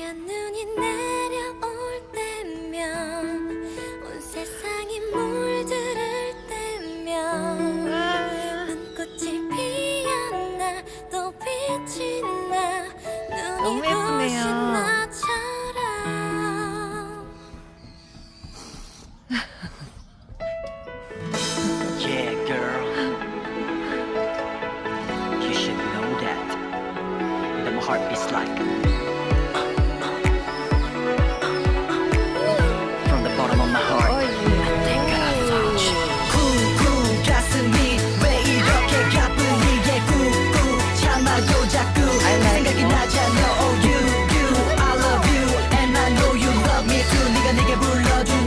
하얀 눈이 내려올 때면 온 세상이 물들을 때면 눈꽃이 피었나 또 빛이 나 너무 눈이 예쁘네요. 부신 나처럼 Yeah, girl. You should know that. My heart beats like